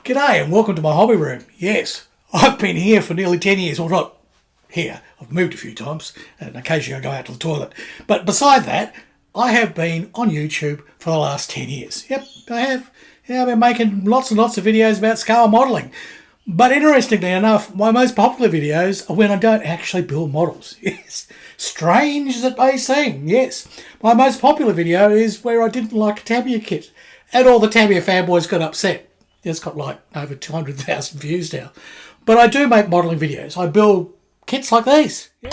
G'day and welcome to my hobby room. Yes, I've been here for nearly 10 years. Well, not here. I've moved a few times and occasionally I go out to the toilet. But beside that, I have been on YouTube for the last 10 years. Yep, I have. Yeah, I've been making lots and lots of videos about scale modelling. But interestingly enough, my most popular videos are when I don't actually build models. Yes, strange as it may seem, yes. My most popular video is where I didn't like a Tamiya kit. And all the Tamiya fanboys got upset. It's got like over 200,000 views now. But I do make modelling videos. I build kits like these. Yeah.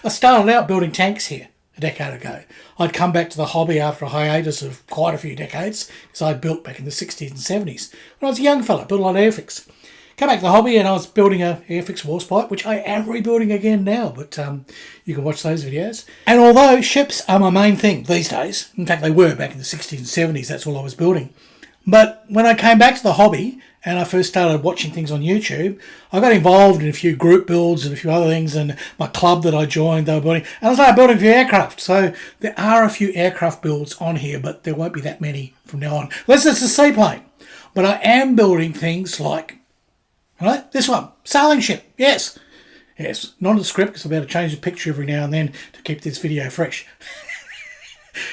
I started out building tanks here a decade ago. I'd come back to the hobby after a hiatus of quite a few decades, because I'd built back in the 60s and 70s. When I was a young fella, built a lot of airfix. Come back to the hobby and I was building a airfix horse pipe, which I am rebuilding again now, but you can watch those videos. And although ships are my main thing these days, in fact they were back in the 60s and 70s, that's all I was building. But when I came back to the hobby and I first started watching things on YouTube, I got involved in a few group builds and a few other things, and my club that I joined, they were building, and I started building a few aircraft. So there are a few aircraft builds on here, but there won't be that many from now on. Unless it's a seaplane. But I am building things like, right, this one, sailing ship, yes. Yes, not a script because I'm about to change the picture every now and then to keep this video fresh.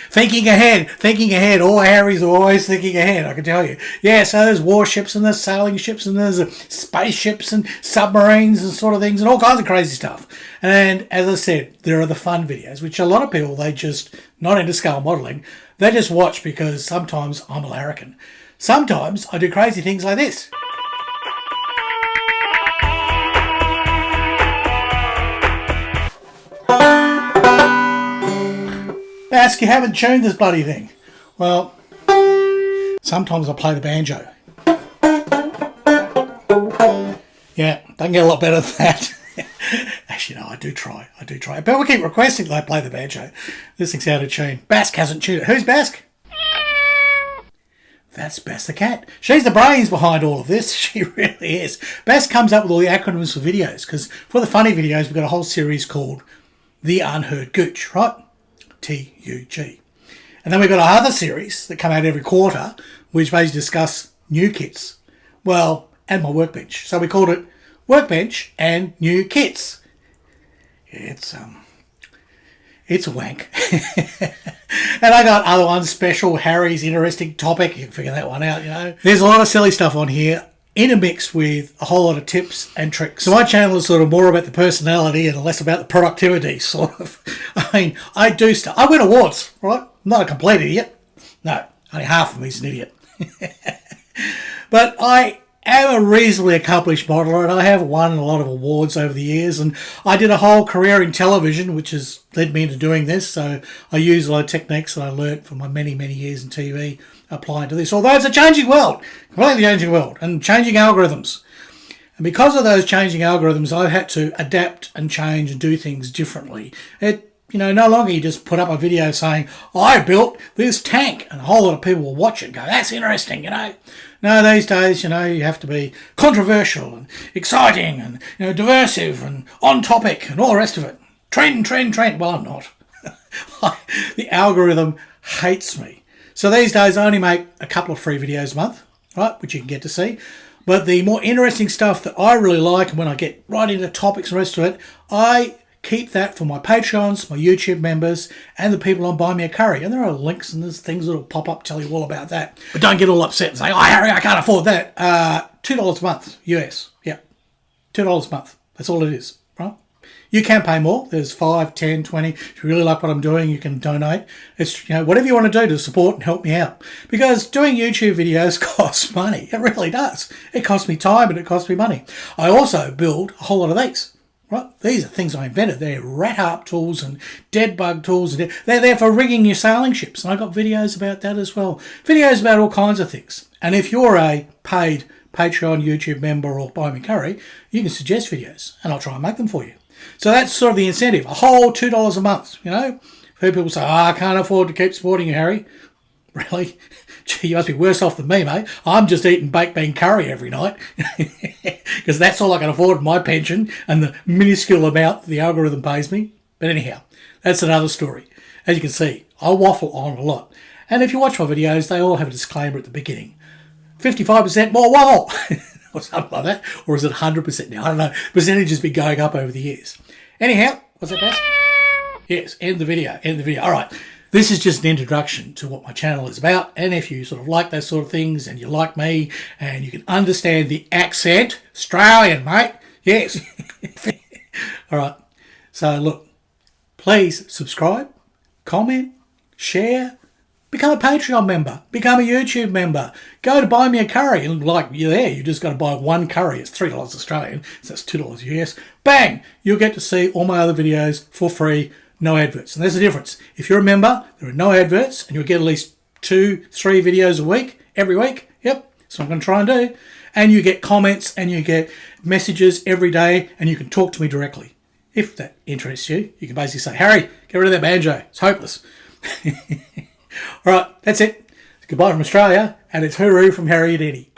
Thinking ahead. All Harry's always thinking ahead, I can tell you. Yeah, so there's warships and there's sailing ships and there's spaceships and submarines and sort of things and all kinds of crazy stuff. And as I said, there are the fun videos, which a lot of people, they just, not into scale modelling, they just watch because sometimes I'm a larrikin. Sometimes I do crazy things like this. Ask, you haven't tuned this bloody thing. Well, sometimes I play the banjo. Yeah, doesn't get a lot better than that. Actually, no, I do try. People keep requesting that I play the banjo. This thing's out of tune. Bask hasn't tuned it. Who's Bask? That's Bask the cat. She's the brains behind all of this. She really is. Bask comes up with all the acronyms for videos, because for the funny videos, we've got a whole series called The Unheard Gooch, right? TUG. And then we've got our other series that come out every quarter, which basically discuss new kits. Well, and my workbench. So we called it Workbench and New Kits. Yeah, it's a wank. And I got other ones, special Harry's interesting topic. You can figure that one out, you know. There's a lot of silly stuff on here, intermixed with a whole lot of tips and tricks. So my channel is sort of more about the personality and less about the productivity, sort of. I mean, I do stuff. I win awards, right? I'm not a complete idiot. No, only half of me is an idiot. But I am a reasonably accomplished modeller, and I have won a lot of awards over the years, and I did a whole career in television, which has led me into doing this. So I use a lot of techniques that I learnt from my many, many years in TV applying to this. Although it's a changing world, completely changing world, and changing algorithms. And because of those changing algorithms, I've had to adapt and change and do things differently. No longer you just put up a video saying, I built this tank, and a whole lot of people will watch it and go, that's interesting, you know. No, these days, you have to be controversial and exciting and, diversive and on topic and all the rest of it. Trend. Well, I'm not. The algorithm hates me. So these days I only make a couple of free videos a month, right, which you can get to see. But the more interesting stuff that I really like, and when I get right into topics and the rest of it, I keep that for my Patreons, my YouTube members, and the people on Buy Me a Curry. And there are links and there's things that will pop up, tell you all about that. But don't get all upset and say, oh, Harry, I can't afford that. $2 a month, US. Yeah, $2 a month. That's all it is, right? You can pay more. There's 5, 10, 20. If you really like what I'm doing, you can donate. It's, whatever you want to do to support and help me out. Because doing YouTube videos costs money. It really does. It costs me time and it costs me money. I also build a whole lot of these. Right, these are things I invented. They're rat harp tools and dead bug tools. They're there for rigging your sailing ships. And I got videos about that as well. Videos about all kinds of things. And if you're a paid Patreon, YouTube member or Buy Me Curry, you can suggest videos and I'll try and make them for you. So that's sort of the incentive. A whole $2 a month, I've heard people say, I can't afford to keep supporting you, Harry. Really? Gee, you must be worse off than me, mate. I'm just eating baked bean curry every night because that's all I can afford my pension and the minuscule amount the algorithm pays me. But anyhow, that's another story. as you can see, I waffle on a lot. And if you watch my videos, they all have a disclaimer at the beginning. 55% more waffle, or something like that. Or is it 100% now? I don't know. Percentage has been going up over the years. Anyhow, what's that, Bess? Yes, end the video. All right. This is just an introduction to what my channel is about. And if you sort of like those sort of things and you like me and you can understand the accent, Australian, mate. Yes. All right. So, look, please subscribe, comment, share, become a Patreon member, become a YouTube member, go to buy me a curry, and like you're there, you just got to buy one curry. It's $3 Australian, so that's $2 US. Bang! You'll get to see all my other videos for free, no adverts. And there's the difference. If you're a member, there are no adverts, and you'll get at least 2-3 videos a week, every week. Yep, that's what I'm going to try and do. And you get comments, and you get messages every day, and you can talk to me directly. If that interests you, you can basically say, Harry, get rid of that banjo. It's hopeless. All right, that's it. Goodbye from Australia, and it's hooroo from Harry and Eddie.